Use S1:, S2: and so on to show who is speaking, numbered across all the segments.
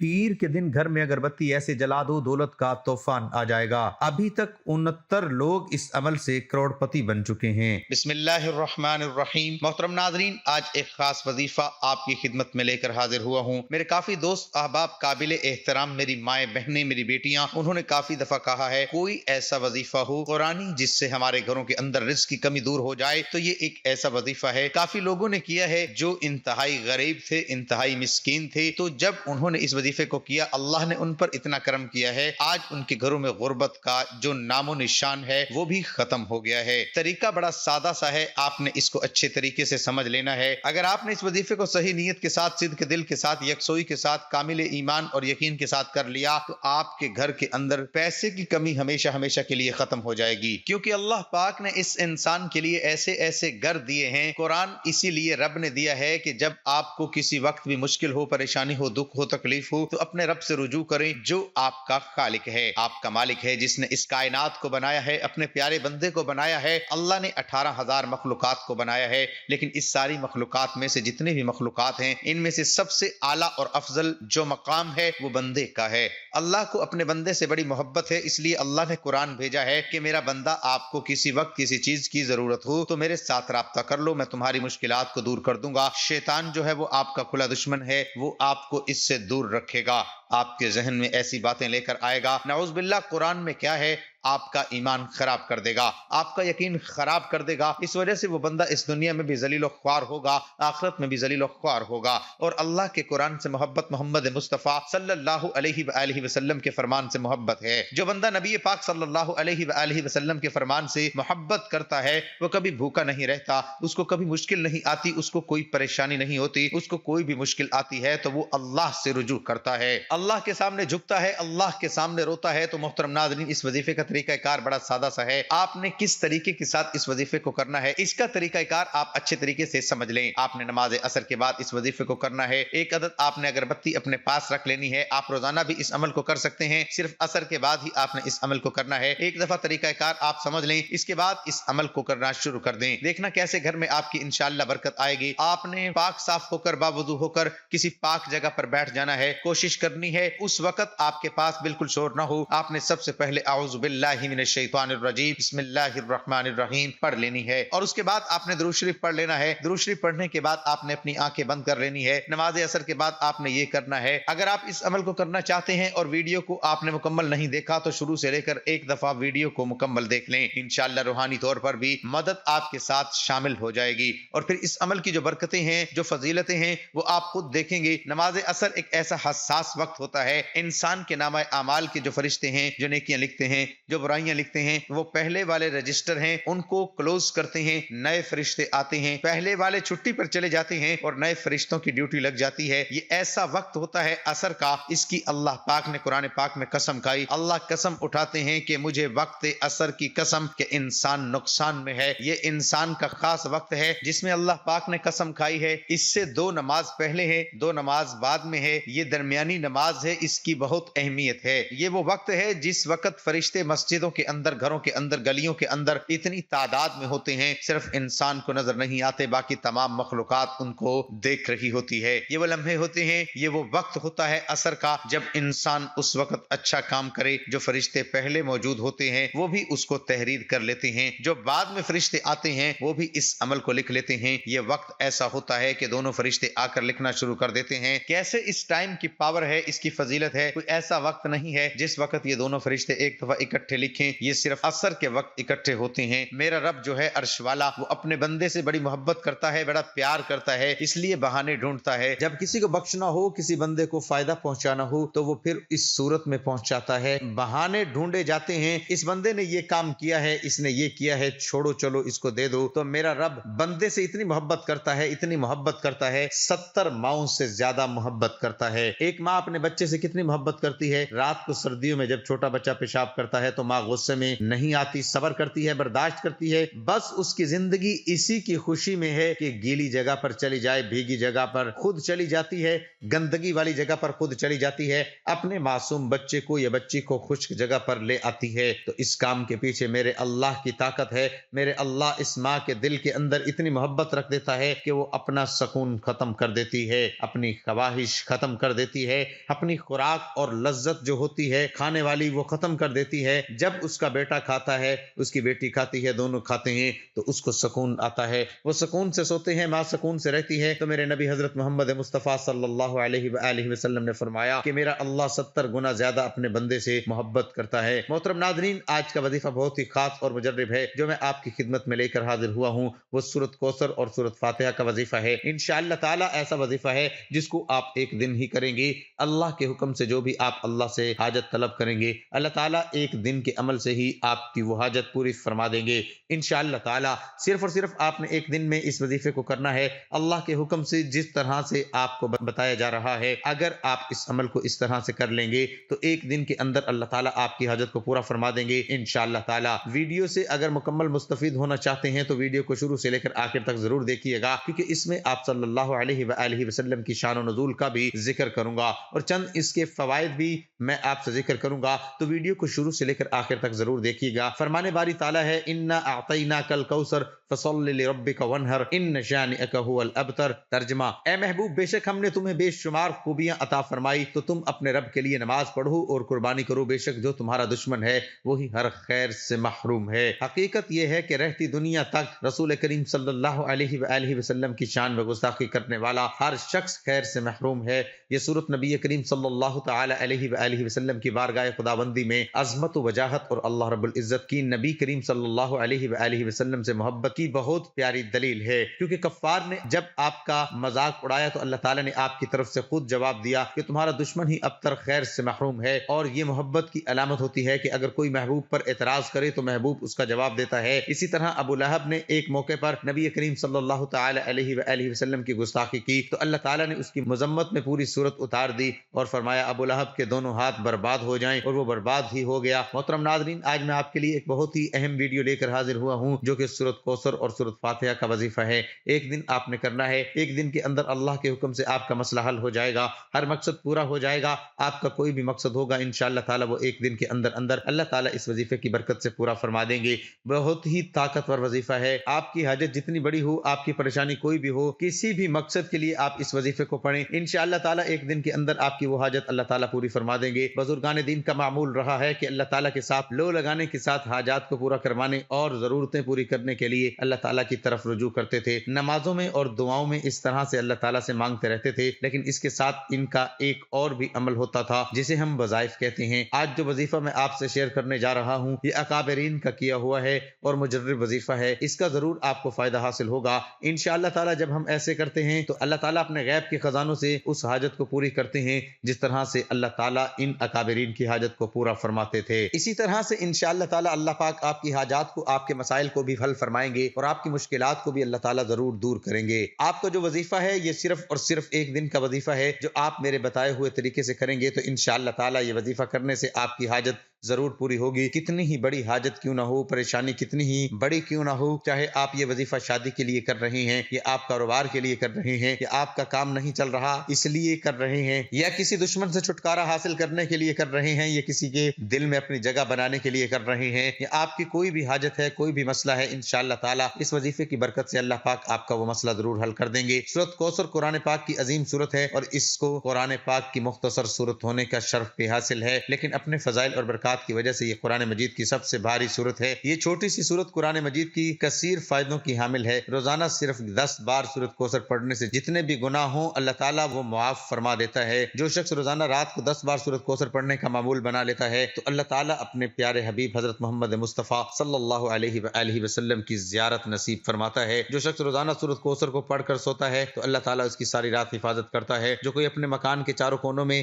S1: پیر کے دن گھر میں اگربتی ایسے جلا دو دولت کا طوفان آ جائے گا۔ ابھی تک 69 لوگ اس عمل سے کروڑ پتی بن چکے ہیں۔
S2: بسم اللہ الرحمن الرحیم۔ محترم ناظرین، آج ایک خاص وظیفہ آپ کی خدمت میں لے کر حاضر ہوا ہوں۔ میرے کافی دوست احباب قابل احترام، میری مائیں بہنیں، میری بیٹیاں، انہوں نے کافی دفعہ کہا ہے کوئی ایسا وظیفہ ہو قرآنی جس سے ہمارے گھروں کے اندر رزق کی کمی دور ہو جائے، تو یہ ایک ایسا وظیفہ ہے۔ کافی لوگوں نے کیا ہے جو انتہائی غریب تھے، انتہائی مسکین تھے، تو جب انہوں نے اس وظیفے کو کیا، اللہ نے ان پر اتنا کرم کیا ہے، آج ان کے گھروں میں غربت کا جو نام و نشان ہے وہ بھی ختم ہو گیا ہے۔ طریقہ بڑا سادہ سا ہے، آپ نے اس کو اچھے طریقے سے سمجھ لینا ہے۔ اگر آپ نے اس وظیفے کو صحیح نیت کے ساتھ، صدق دل کے ساتھ، یکسوئی کے ساتھ، کامل ایمان اور یقین کے ساتھ کر لیا، تو آپ کے گھر کے اندر پیسے کی کمی ہمیشہ ہمیشہ کے لیے ختم ہو جائے گی، کیونکہ اللہ پاک نے اس انسان کے لیے ایسے ایسے گھر دیے ہیں۔ قرآن اسی لیے رب نے دیا ہے کہ جب آپ کو کسی وقت بھی مشکل ہو، پریشانی ہو، دکھ ہو، تکلیف ہو، تو اپنے رب سے رجوع کریں جو آپ کا خالق ہے، آپ کا مالک ہے، جس نے اس کائنات کو بنایا ہے، اپنے پیارے بندے کو بنایا ہے۔ اللہ نے 18,000 مخلوقات کو بنایا ہے، لیکن اس ساری مخلوقات میں سے جتنے بھی مخلوقات ہیں، ان میں سے سب سے اعلیٰ اور افضل جو مقام ہے وہ بندے کا ہے۔ اللہ کو اپنے بندے سے بڑی محبت ہے، اس لیے اللہ نے قرآن بھیجا ہے کہ میرا بندہ آپ کو کسی وقت کسی چیز کی ضرورت ہو تو میرے ساتھ رابطہ کر لو، میں تمہاری مشکلات کو دور کر دوں گا۔ شیطان جو ہے وہ آپ کا کھلا دشمن ہے، وہ آپ کو اس سے دور رکھے گا، آپ کے ذہن میں ایسی باتیں لے کر آئے گا۔ نعوذ باللہ، قرآن میں کیا ہے، آپ کا ایمان خراب کر دے گا، آپ کا یقین خراب کر دے گا۔ اس وجہ سے وہ بندہ اس دنیا میں بھی ذلیل و خوار ہوگا، آخرت میں بھی ذلیل و خوار ہوگا۔ اور اللہ کے قرآن سے محبت، محمد مصطفیٰ صلی اللہ علیہ وآلہ وسلم کے فرمان سے محبت ہے۔ جو بندہ نبی پاک صلی اللہ علیہ وآلہ وسلم کے فرمان سے محبت کرتا ہے، وہ کبھی بھوکا نہیں رہتا، اس کو کبھی مشکل نہیں آتی، اس کو کوئی پریشانی نہیں ہوتی، اس کو کوئی بھی مشکل آتی ہے تو وہ اللہ سے رجوع کرتا ہے، اللہ کے سامنے جھکتا ہے، اللہ کے سامنے روتا ہے۔ تو محترم ناظرین، اس وظیفے کا طریقہ کار بڑا سادہ سا ہے۔ آپ نے کس طریقے کے ساتھ اس وظیفے کو کرنا ہے، اس کا طریقہ کار آپ اچھے طریقے سے سمجھ لیں۔ آپ نے نماز عصر کے بعد اس وظیفے کو کرنا ہے۔ ایک عدد آپ نے اگربتی اپنے پاس رکھ لینی ہے۔ آپ روزانہ بھی اس عمل کو کر سکتے ہیں، صرف عصر کے بعد ہی آپ نے اس عمل کو کرنا ہے۔ ایک دفعہ طریقہ کار آپ سمجھ لیں، اس کے بعد اس عمل کو کرنا شروع کر دیں، دیکھنا کیسے گھر میں آپ کی انشاءاللہ برکت آئے گی۔ آپ نے پاک صاف ہو کر، باوضو ہو کر کسی پاک جگہ پر بیٹھ جانا ہے۔ کوشش کرنی ہے اس وقت آپ کے پاس بالکل شور نہ ہو۔ آپ نے سب سے پہلے اعوذ باللہ من الشیطان الرجیم بسم اللہ الرحمن الرحیم پڑھ لینی ہے، اور اس کے بعد آپ نے درود شریف پڑھ لینا ہے۔ درود شریف پڑھنے کے بعد آپ نے اپنی آنکھیں بند کر لینی ہے۔ نماز عصر کے بعد آپ نے یہ کرنا ہے۔ اگر آپ اس عمل کو کرنا چاہتے ہیں اور ویڈیو کو آپ نے مکمل نہیں دیکھا تو شروع سے لے کر ایک دفعہ ویڈیو کو مکمل دیکھ لیں، انشاءاللہ روحانی طور پر بھی مدد آپ کے ساتھ شامل ہو جائے گی، اور پھر اس عمل کی جو برکتیں ہیں، جو فضیلتیں ہیں، وہ آپ خود دیکھیں گے۔ نماز عصر ایک ایسا حساس وقت ہوتا ہے، انسان کے نامہ اعمال کے جو فرشتے ہیں، جو نیکیاں لکھتے ہیں، جو برائیاں لکھتے ہیں، وہ پہلے والے رجسٹر ہیں ان کو کلوز کرتے ہیں، نئے فرشتے آتے ہیں، پہلے والے چھٹی پر چلے جاتے ہیں اور نئے فرشتوں کی ڈیوٹی لگ جاتی ہے۔ یہ ایسا وقت ہوتا ہے عصر کا، اس کی اللہ پاک نے قرآن پاک میں قسم کھائی۔ اللہ قسم اٹھاتے ہیں کہ مجھے وقت عصر کی قسم کہ انسان نقصان میں ہے۔ یہ انسان کا خاص وقت ہے جس میں اللہ پاک نے قسم کھائی ہے، اس سے 2 نماز پہلے ہے، 2 نماز بعد میں ہے، یہ درمیانی نماز ہے، اس کی بہت اہمیت ہے۔ یہ وہ وقت ہے جس وقت فرشتے مسجدوں کے اندر، گھروں کے اندر، گلیوں کے اندر اتنی تعداد میں ہوتے ہیں، صرف انسان کو نظر نہیں آتے، باقی تمام مخلوقات ان کو دیکھ رہی ہوتی ہے۔ یہ وہ لمحے ہوتے ہیں، یہ وہ وقت ہوتا ہے عصر کا جب انسان اس وقت اچھا کام کرے، جو فرشتے پہلے موجود ہوتے ہیں وہ بھی اس کو تحریر کر لیتے ہیں، جو بعد میں فرشتے آتے ہیں وہ بھی اس عمل کو لکھ لیتے ہیں۔ یہ وقت ایسا ہوتا ہے کہ دونوں فرشتے آ کر لکھنا شروع کر دیتے ہیں۔ کیسے اس ٹائم کی پاور ہے، اس کی فضیلت ہے، کوئی ایسا وقت نہیں ہے جس وقت یہ دونوں فرشتے ایک دفعہ اکٹھے لکھیں، یہ صرف عصر کے وقت اکٹھے ہوتے ہیں۔ میرا رب جو ہے عرش والا، وہ اپنے بندے سے بڑی محبت کرتا ہے، بڑا پیار کرتا ہے، اس لیے بہانے ڈھونڈتا ہے۔ جب کسی کو بخشنا ہو، کسی بندے کو فائدہ پہنچانا ہو تو وہ پھر اس صورت میں پہنچاتا ہے، بہانے ڈھونڈے جاتے ہیں۔ اس بندے نے یہ کام کیا ہے، اس نے یہ کیا ہے، چھوڑو چلو اس کو دے دو۔ تو میرا رب بندے سے اتنی محبت کرتا ہے، اتنی محبت کرتا ہے، 70 ماؤں سے زیادہ محبت کرتا ہے۔ ایک ماں اپنے بچے سے کتنی محبت کرتی ہے، رات کو سردیوں میں جب چھوٹا بچہ پیشاب کرتا ہے
S1: تو ماں غصے میں نہیں آتی، صبر کرتی ہے، برداشت کرتی ہے، بس اس کی زندگی اسی کی خوشی میں ہے کہ گیلی جگہ پر چلی جائے، بھیگی جگہ پر خود چلی جاتی ہے، گندگی والی جگہ پر خود چلی جاتی ہے، اپنے معصوم بچے کو یا بچی کو خشک جگہ پر لے آتی ہے۔ تو اس کام کے پیچھے میرے اللہ کی طاقت ہے، میرے اللہ اس ماں کے دل کے اندر اتنی محبت رکھ دیتا ہے کہ وہ اپنا سکون ختم کر دیتی ہے، اپنی خواہش ختم کر دیتی ہے، اپنی خوراک اور لذت جو ہوتی ہے کھانے والی وہ ختم کر دیتی ہے۔ جب اس کا بیٹا کھاتا ہے، اس کی بیٹی کھاتی ہے، دونوں کھاتے ہیں تو اس کو سکون آتا ہے، وہ سکون سے سوتے ہیں، ماں سکون سے رہتی ہے۔ تو میرے نبی حضرت محمد مصطفیٰ صلی اللہ علیہ وآلہ وسلم نے فرمایا کہ میرا اللہ 70 گنا زیادہ اپنے بندے سے محبت کرتا ہے۔ محترم ناظرین، آج کا وظیفہ بہت ہی خاص اور مجرب ہے جو میں آپ کی خدمت میں لے کر حاضر ہوا ہوں، وہ سورۃ کوثر اور سورۃ فاتحہ کا وظیفہ ہے۔ انشاءاللہ تعالی ایسا وظیفہ ہے جس کو آپ ایک دن ہی کریں گے، اللہ کے حکم سے جو بھی آپ اللہ سے حاجت طلب کریں گے، اللہ تعالیٰ ایک دن کے عمل سے ہی آپ کی وہ حاجت پوری فرما دیں گے انشاءاللہ تعالیٰ۔ صرف اور صرف آپ نے ایک دن میں اس وظیفے کو کرنا ہے، اللہ کے حکم سے جس طرح سے آپ کو بتایا جا رہا ہے۔ اگر آپ اس عمل کو اس طرح سے کر لیں گے تو ایک دن کے اندر اللہ تعالیٰ آپ کی حاجت کو پورا فرما دیں گے انشاءاللہ تعالیٰ۔ ویڈیو سے اگر مکمل مستفید ہونا چاہتے ہیں تو ویڈیو کو شروع سے لے کر آخر تک ضرور دیکھیے گا، کیونکہ اس میں آپ صلی اللہ علیہ وآلہ وسلم کی شان و نزول کا بھی ذکر کروں گا اور چند اس کے فوائد بھی میں آپ سے ذکر کروں گا، تو ویڈیو کو شروع سے لے کر آخر تک ضرور دیکھیے گا۔ فرمانے باری تعالیٰ ہے، انا اعطیناک الکوثر فصل لربک وانحر ان شانئک هو الابتر۔ ترجمہ، اے محبوب، بے شک ہم نے تمہیں بے شمار خوبیاں عطا فرمائی تو تم اپنے رب کے لیے نماز پڑھو اور قربانی کرو، بے شک جو تمہارا دشمن ہے وہی ہر خیر سے محروم ہے۔ حقیقت یہ ہے کہ رہتی دنیا تک رسول کریم صلی اللہ علیہ وآلہ وسلم کی شان میں گستاخی کرنے والا ہر شخص خیر سے محروم ہے۔ یہ صورت نبی کریم صلی اللہ تعالی علیہ وآلہ وسلم کی بارگاہ خداوندی میں عظمت و وجاہت اور اللہ رب العزت کی نبی کریم صلی اللہ علیہ وآلہ وسلم سے محبت کی بہت پیاری دلیل ہے، کیونکہ کفار نے جب آپ کا مذاق اڑایا تو اللہ تعالیٰ نے آپ کی طرف سے خود جواب دیا کہ تمہارا دشمن ہی ابتر خیر سے محروم ہے، اور یہ محبت کی علامت ہوتی ہے کہ اگر کوئی محبوب پر اعتراض کرے تو محبوب اس کا جواب دیتا ہے۔ اسی طرح ابو لہب نے ایک موقع پر نبی کریم صلی اللہ تعالی علیہ وآلہ وسلم کی گستاخی کی تو اللہ تعالیٰ نے اس کی مذمت میں پوری صورت اتار دی اور فرمایا ابو لہب کے دونوں ہاتھ برباد ہو جائیں، اور وہ برباد ہی ہو گیا۔ محترم ناظرین، آج میں آپ کے لیے ایک بہت ہی اہم ویڈیو لے کر حاضر ہوا ہوں جو کہ سورۃ کوثر اور سورۃ فاتحہ کا وظیفہ ہے۔ ایک دن آپ نے کرنا ہے، ایک دن کے اندر اللہ کے حکم سے آپ کا مسئلہ حل ہو جائے گا، ہر مقصد پورا ہو جائے گا، آپ کا کوئی بھی مقصد ہوگا انشاءاللہ تعالیٰ وہ ایک دن کے اندر اللہ تعالیٰ اس وظیفے کی برکت سے پورا فرما دیں گے۔ بہت ہی طاقتور وظیفہ ہے، آپ کی حاجت جتنی بڑی ہو، آپ کی پریشانی کوئی بھی ہو، کسی بھی مقصد کے لیے آپ اس وظیفے کو پڑھیں، انشاءاللہ تعالیٰ ایک دن کے اندر آپ کی وہ حاجت اللہ تعالیٰ پوری فرما دیں گے۔ بزرگان دین کا معمول رہا ہے کہ اللہ تعالیٰ کے ساتھ لو لگانے کے ساتھ حاجات کو پورا کروانے اور ضرورتیں پوری کرنے کے لیے اللہ تعالیٰ کی طرف رجوع کرتے تھے، نمازوں میں اور دعاؤں میں اس طرح سے اللہ تعالیٰ سے مانگتے رہتے تھے، لیکن اس کے ساتھ ان کا ایک اور بھی عمل ہوتا تھا جسے ہم وظائف کہتے ہیں۔ آج جو وظیفہ میں آپ سے شیئر کرنے جا رہا ہوں یہ اکابرین کا کیا ہوا ہے اور مجرب وظیفہ ہے، اس کا ضرور آپ کو فائدہ حاصل ہوگا انشاءاللہ تعالیٰ۔ جب ہم ایسے کرتے ہیں تو اللہ تعالیٰ اپنے غیب کے خزانوں سے اس حاجت کو پوری کرتے ہیں جس طرح سے اللہ تعالیٰ ان اکابرین کی حاجت کو پورا فرماتے تھے۔ اسی طرح سے انشاءاللہ تعالیٰ اللہ پاک آپ کی حاجات کو، آپ کے مسائل کو بھی حل فرمائیں گے اور آپ کی مشکلات کو بھی اللہ تعالیٰ ضرور دور کریں گے۔ آپ کا جو وظیفہ ہے یہ صرف اور صرف ایک دن کا وظیفہ ہے جو آپ میرے بتائے ہوئے طریقے سے کریں گے تو انشاءاللہ تعالیٰ یہ وظیفہ کرنے سے آپ کی حاجت ضرور پوری ہوگی، کتنی ہی بڑی حاجت کیوں نہ ہو، پریشانی کتنی ہی بڑی کیوں نہ ہو، چاہے آپ یہ وظیفہ شادی کے لیے کر رہے ہیں یا آپ کاروبار کے لیے کر رہے ہیں یا آپ کا کام نہیں چل رہا اس لیے کر رہے ہیں یا کسی دشمن سے چھٹکارا حاصل کرنے کے لیے کر رہے ہیں یا کسی کے دل میں اپنی جگہ بنانے کے لیے کر رہے ہیں یا آپ کی کوئی بھی حاجت ہے، کوئی بھی مسئلہ ہے، انشاءاللہ تعالیٰ اس وظیفے کی برکت سے اللہ پاک آپ کا وہ مسئلہ ضرور حل کر دیں گے۔ سورۃ کوثر قرآن پاک کی عظیم سورت ہے اور اس کو قرآن پاک کی مختصر سورت ہونے کا شرف بھی حاصل ہے، لیکن اپنے فضائل اور برکات کی وجہ سے یہ قرآن مجید کی سب سے بھاری سورت ہے۔ یہ چھوٹی سی سورت قرآن مجید کی کثیر فائدوں کی حامل ہے۔ روزانہ صرف 10 بار سورت کوثر پڑھنے سے جتنے بھی گناہ ہوں اللہ تعالیٰ وہ معاف فرما دیتا ہے۔ جو شخص روزانہ رات کو 10 بار سورت کوثر پڑھنے کا معمول بنا لیتا ہے تو اللہ تعالیٰ اپنے پیارے حبیب حضرت محمد مصطفیٰ صلی اللہ علیہ وآلہ وسلم کی زیارت نصیب فرماتا ہے۔ جو شخص روزانہ سورت کوثر کو پڑھ کر سوتا ہے تو اللہ تعالیٰ اس کی ساری رات حفاظت کرتا ہے۔ جو کوئی اپنے مکان کے چاروں کونوں میں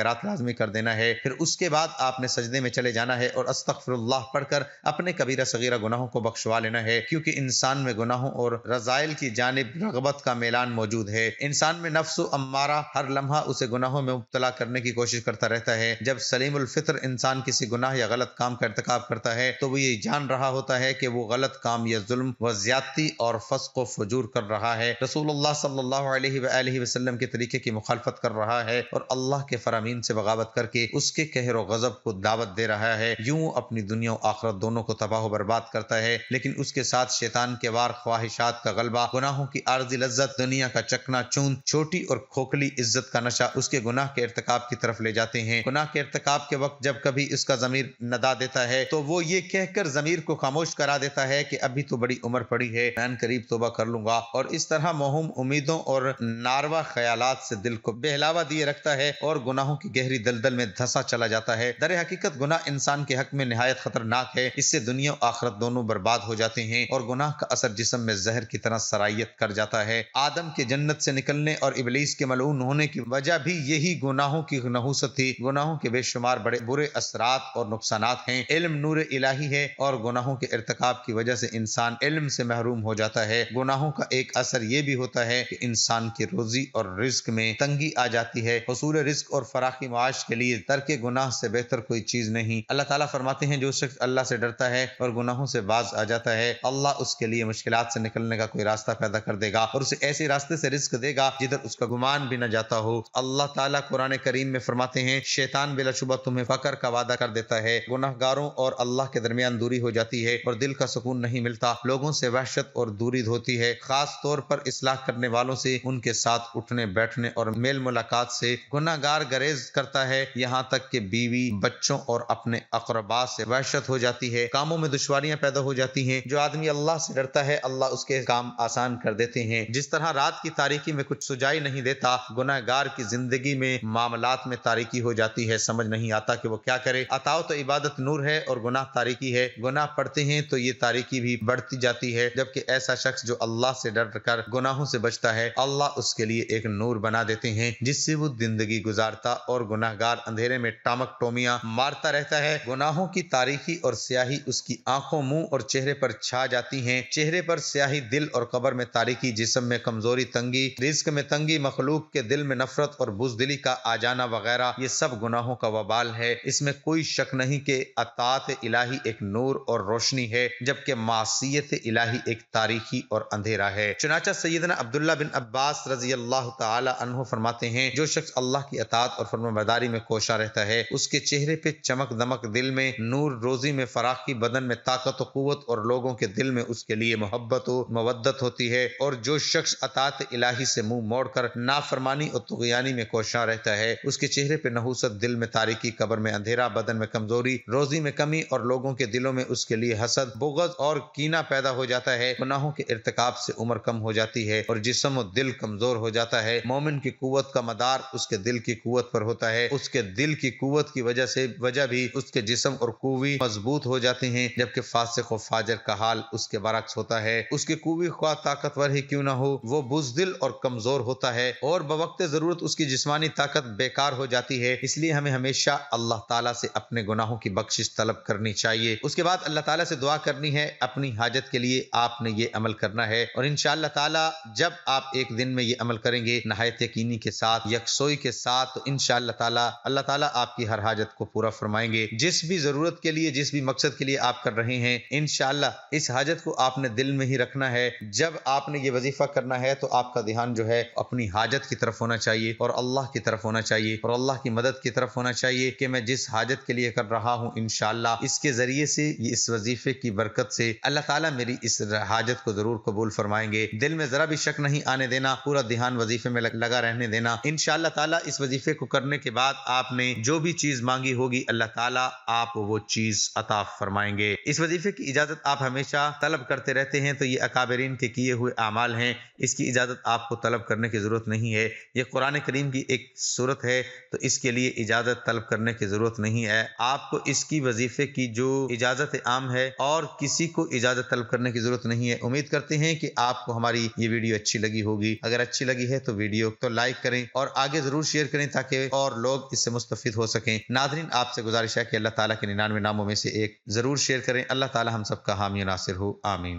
S1: خیرات لازمی کر دینا ہے. پھر اس کے بعد آپ نے سجدے میں چلے جانا ہے اور استغفر اللہ پڑھ کر اپنے کبیرہ صغیرہ گناہوں کو بخشوا لینا ہے، کیونکہ انسان میں گناہوں اور رذائل کی جانب رغبت کا میلان موجود ہے. انسان میں نفس و امارہ ہر لمحہ اسے گناہوں میں مبتلا کرنے کی کوشش کرتا رہتا ہے. جب سلیم الفطر انسان کسی گناہ یا غلط کام کا ارتکاب کرتا ہے تو وہ یہ جان رہا ہوتا ہے کہ وہ غلط کام یا ظلم و زیادتی اور فسق و فجور کر رہا ہے، رسول اللہ صلی اللہ علیہ وآلہ وسلم کے طریقے کی مخالفت کر رہا ہے اور اللہ کے فرامین سے بغاوت کر کے اس کے قہر و غضب کو دعوت دے رہا ہے. یوں اپنی دنیا و آخرت دونوں کو تباہ و برباد کرتا ہے، لیکن اس کے ساتھ شیطان کے وار خواہشات کا غلبہ، گناہوں کی عارضی لذت، دنیا کا چکنا چوند، چھوٹی اور کھوکھلی عزت کا نشہ اس کے گناہ کے ارتکاب کی طرف لے جاتے ہیں. گناہ کے ارتکاب کے وقت جب کبھی اس کا ضمیر ندا دیتا ہے تو وہ یہ کہہ کر ضمیر کو خاموش کرا دیتا ہے کہ ابھی تو بڑی عمر پڑی ہے، میں قریب توبہ کر لوں گا، اور اس طرح موہوم امیدوں اور ناروا خیالات سے دل کو بہلاوا دیے رکھتا ہے اور گناہوں کی گہری دلدل میں دھسا چلا جاتا ہے. در حقیقت گناہ انسان کے حق میں نہایت خطرناک ہے، اس سے دنیا و آخرت دونوں برباد ہو جاتے ہیں اور گناہ کا اثر جسم میں زہر کی طرح سرایت کر جاتا ہے. آدم کے جنت سے نکلنے اور ابلیس کے ملعون ہونے کی وجہ بھی یہی گناہوں کی نحوست تھی. گناہوں کے بے شمار بڑے برے اثرات اور نقصانات ہیں. علم نور الہی ہے اور گناہوں کے ارتکاب کی وجہ سے انسان علم سے محروم ہو جاتا ہے. گناہوں کا ایک اثر یہ بھی ہوتا ہے کہ انسان کی روزی اور رزق میں تنگی آ جاتی ہے. حصول رزق اور فراخی معاش کے لیے ترک گناہ سے بہتر کوئی چیز نہیں. اللہ تعالیٰ فرماتے ہیں جو شخص اللہ سے ڈرتا ہے اور گناہوں سے باز آ جاتا ہے، اللہ اس کے لیے مشکلات سے نکلنے کا کوئی راستہ پیدا کر دے گا اور اسے ایسے راستے سے رزق دے گا جدھر اس کا گمان بھی نہ جاتا ہو. اللہ تعالیٰ قرآن کریم میں فرماتے ہیں شیطان بلا شبہ تمہیں فقر کا وعدہ کر دیتا ہے، گناہ گاروں اور اللہ کے درمیان دوری ہو جاتی ہے اور دل کا سکون نہیں ملتا، لوگوں سے وحشت اور دوری ہوتی ہے، خاص طور پر اصلاح کرنے والوں سے، ان کے ساتھ اٹھنے بیٹھنے اور میل ملاقات سے گناہ گار گریز کرتا ہے، یہاں تک کہ بیوی بچوں اور اپنے اقربا سے وحشت ہو جاتی ہے. کاموں میں دشواریاں پیدا ہو جاتی ہیں. جو آدمی اللہ سے ڈرتا ہے اللہ اس کے کام آسان کر دیتے ہیں. جس طرح رات کی تاریکی میں کچھ سجائی نہیں دیتا، گناہ گار کی زندگی میں معاملات میں تاریکی ہو جاتی ہے، سمجھ نہیں آتا کہ وہ کیا کرے. عطا تو عبادت نور ہے اور گناہ تاریکی ہے. گناہ پڑھتے ہیں تو یہ تاریکی بھی بڑھتی جاتی ہے، جبکہ ایسا شخص جو اللہ سے ڈر کر گناہوں سے بچتا ہے اللہ اس کے لیے ایک نور بنا دیتے ہیں جس سے وہ زندگی گزارتا اور گناہ گار اندھیرے میں ٹامک ٹومیاں مارتا رہتا ہے. گناہوں کی تاریکی اور سیاہی اس کی آنکھوں، منہ اور چہرے پر چھا جاتی ہیں. چہرے پر سیاہی، دل اور قبر میں تاریکی، جسم میں کمزوری، تنگی، رزق میں تنگی، مخلوق کے دل میں نفرت اور بزدلی کا آ جانا وغیرہ، یہ سب گناہوں کا وبال ہے. اس میں کوئی شک نہیں کہ اطاعت الہی ایک نور اور روشنی ہے، جبکہ معصیت الہی ایک تاریکی اور اندھیرا ہے. چنانچہ سیدنا عبداللہ بن عباس رضی اللہ تعالی عنہ فرماتے ہیں جو شخص اللہ کی اطاعت اور فرمانبرداری میں کوشاں رہتا ہے اس کے چہرے پہ چمک دمک، دل میں نور، روزی میں فراخی، بدن میں طاقت و قوت اور لوگوں کے دل میں اس کے لیے محبت و مودت ہوتی ہے. اور جو شخص اطاعت الہی سے منہ موڑ کر نافرمانی اور طغیانی میں کوشاں رہتا ہے اس کے چہرے پہ نحوست، دل میں تاریکی، قبر میں اندھیرا، بدن میں کمزوری، روزی میں کمی اور لوگوں کے دلوں میں اس کے لیے حسد، بغض اور کینہ پیدا ہو جاتا ہے. گناہوں کے ارتکاب سے عمر کم ہو جاتی ہے اور جسم و دل کمزور ہو جاتا ہے. مومن کی قوت کا مدار اس کے دل کی قوت پر ہوتا ہے، اس کے دل کی قوت کی وجہ بھی اس کے جسم اور قوی مضبوط ہو جاتے ہیں، جبکہ فاسق و فاجر کا حال اس کے برعکس ہوتا ہے. اس کی قوی خواہ طاقتور ہی کیوں نہ ہو وہ بزدل اور کمزور ہوتا ہے اور بوقت ضرورت اس کی جسمانی طاقت بیکار ہو جاتی ہے. اس لیے ہمیں ہمیشہ اللہ تعالیٰ سے اپنے گناہوں کی بخشش طلب کرنی چاہیے. اس کے بعد اللہ تعالیٰ سے دعا کرنی ہے. اپنی حاجت کے لیے آپ نے یہ عمل کرنا ہے اور انشاءاللہ تعالیٰ جب آپ ایک دن میں یہ عمل کریں گے نہایت یقینی کے ساتھ، یکسوئی کے ساتھ، تو انشاءاللہ تعالیٰ اللہ تعالیٰ آپ کی ہر حاجت کو پورا فرمائیں گے. جس بھی ضرورت کے لیے، جس بھی مقصد کے لیے آپ کر رہے ہیں انشاءاللہ اس حاجت کو آپ نے دل میں ہی رکھنا ہے. جب آپ نے یہ وظیفہ کرنا ہے تو آپ کا دھیان جو ہے اپنی حاجت کی طرف ہونا چاہیے اور اللہ کی طرف ہونا چاہیے اور اللہ کی مدد کی طرف ہونا چاہیے کہ میں جس حاجت کے لیے کر رہا ہوں انشاءاللہ اس کے ذریعے سے، اس وظیفے کی برکت سے اللہ تعالیٰ میری اس حاجت کو ضرور قبول فرمائیں گے. دل میں ذرا بھی شک نہیں آنے دینا، پورا دھیان وظیفے میں لگا رہنے دینا. انشاءاللہ تعالیٰ اس وظیفے کو کرنے کے بعد آپ نے جو بھی چیز مانگی ہوگی اللہ تعالیٰ آپ وہ چیز عطا فرمائیں گے. اس وظیفے کی اجازت آپ ہمیشہ طلب کرتے رہتے ہیں تو یہ اکابرین کے کیے ہوئے اعمال ہیں، اس کی اجازت آپ کو طلب کرنے کی ضرورت نہیں ہے. یہ قرآن کریم کی ایک صورت ہے تو اس کے لیے اجازت طلب کرنے کی ضرورت نہیں ہے. آپ کو اس کی وظیفے کی جو اجازت عام ہے اور کسی کو اجازت طلب کرنے کی ضرورت نہیں ہے. امید کرتے ہیں کہ آپ کو ہماری یہ ویڈیو اچھی لگی ہوگی. اگر اچھی لگی ہے تو ویڈیو تو لائک کریں اور آگے ضرور شیئر کریں تاکہ اور لوگ اس سے مستفید ہو سکیں۔ ناظرین، آپ سے گزارش ہے کہ اللہ تعالیٰ کے 99 ناموں میں سے ایک ضرور شیئر کریں۔ اللہ تعالیٰ ہم سب کا حامی و ناصر ہو، آمین۔